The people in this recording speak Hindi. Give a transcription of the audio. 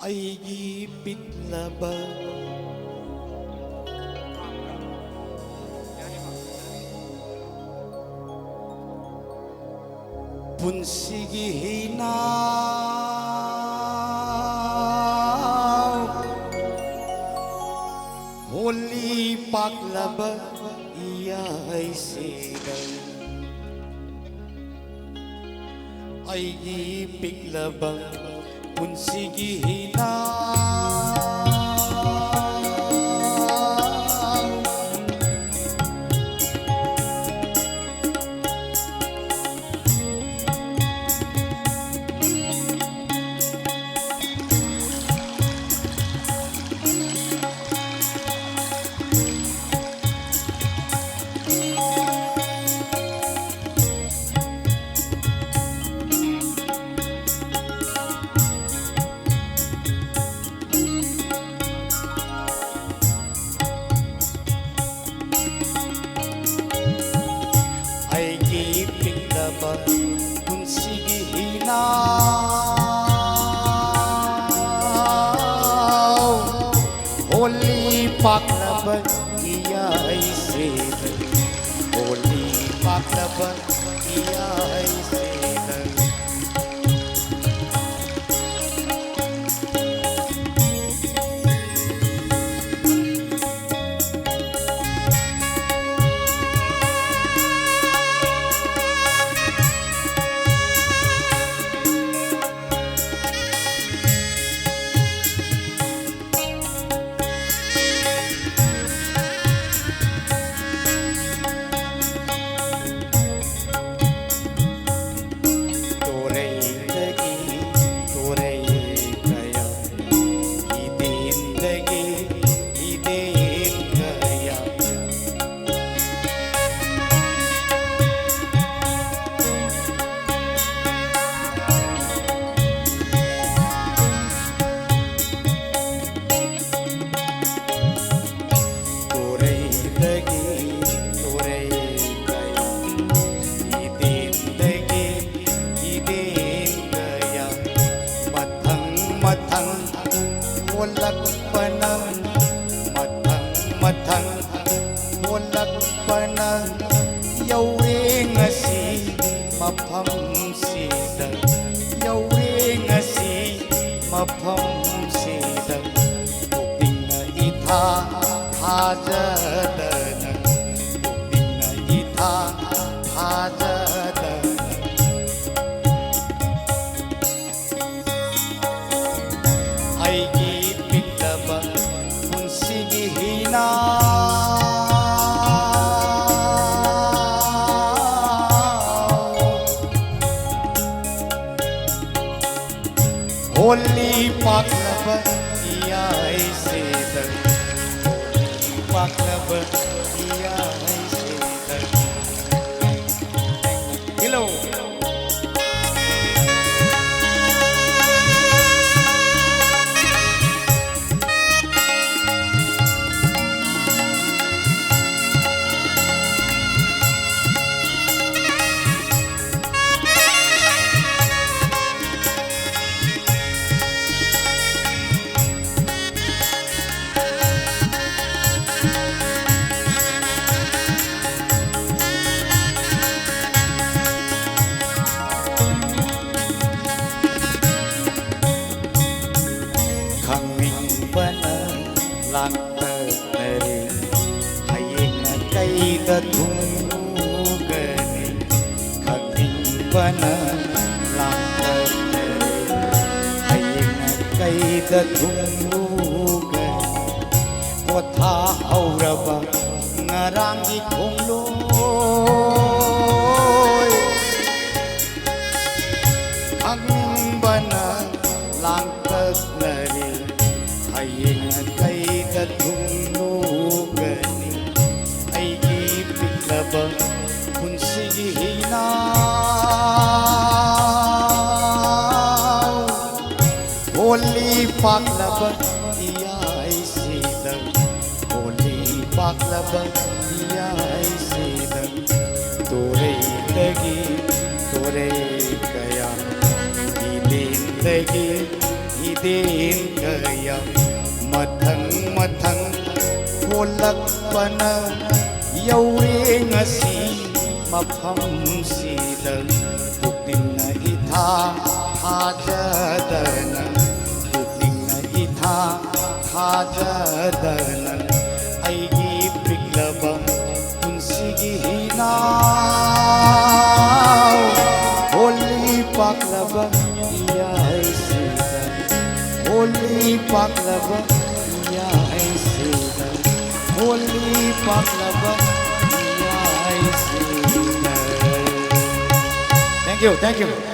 ꯑꯩꯒꯤ ꯄꯤꯛꯂꯕ ꯄꯨꯟꯁꯤꯒꯤ ꯍꯤꯅꯥꯎ ꯍꯣꯂꯤ ꯄꯥꯛꯂꯕ ꯏꯌꯥꯏꯁꯤꯗ ꯑꯩꯒꯤ ꯄꯤꯛꯂꯕ ꯄꯨꯟꯁꯤꯒꯤ ꯄꯨꯟꯁꯤꯒꯤ ꯍꯤꯅꯥꯎ ꯍꯣꯂꯤ ꯄꯥꯛꯂꯕ ꯏꯌꯥꯏꯁꯤꯗ ꯍꯣꯂꯤ ꯄꯥꯛꯂꯕ ꯏꯌꯥꯏꯁꯤꯗ मथंग होलक्पना यौरे ngasi मफम सिदा यौरे ngasi मफम सिदा पुपिंग इथा हाजदन पुपिंग इथा हाजदन आईगी पितबा पुंसिगी हिना होली पाकलब इयाईसेदर पाकलब इयाईसेदर हेलो लांगतरे हयेंग कैदा धुंगने खगिंबन लांगतरे हयेंग कैदा धुंगने पोथा हौरबा ngaranggi khongloy खगिंबन लांगतरे हयेंग कैदा धुंगने अयगी पिक्लबा पुंसिगी हिनाव होली पाकलबा इयाईसेदा होली पाकलबा इयाईसेदा तोरे कया इदेंदगी ꯈꯨꯗꯦꯡ ꯀꯌꯥ ꯃꯊꯪ ꯃꯊꯪ ꯊꯣꯛꯂꯛꯄꯅ ꯌꯧꯔꯦ ꯉꯁꯤ ꯃꯐꯝꯁꯤꯗ ꯄꯨꯛꯅꯤꯡꯅ ꯏꯊꯥ ꯊꯥꯖꯗꯅ ꯄꯨꯛꯅꯤꯡꯅ ꯏꯊꯥ ꯊꯥꯖꯗꯅ ꯑꯩꯒꯤ ꯄꯤꯛꯂꯕ ꯄꯨꯟꯁꯤꯒꯤ ꯍꯤꯅꯥꯎ ꯍꯣꯂꯤ ꯄꯥꯛꯂꯕ ꯌꯥꯏꯁꯤꯗ ꯍꯣꯂꯤ ꯄꯥꯛꯂꯕ ꯌꯥꯏꯁꯤꯗ ꯍꯣꯂꯤ ꯄꯥꯛꯂꯕ ꯌꯥꯏꯁꯤꯗ. Thank you, thank you.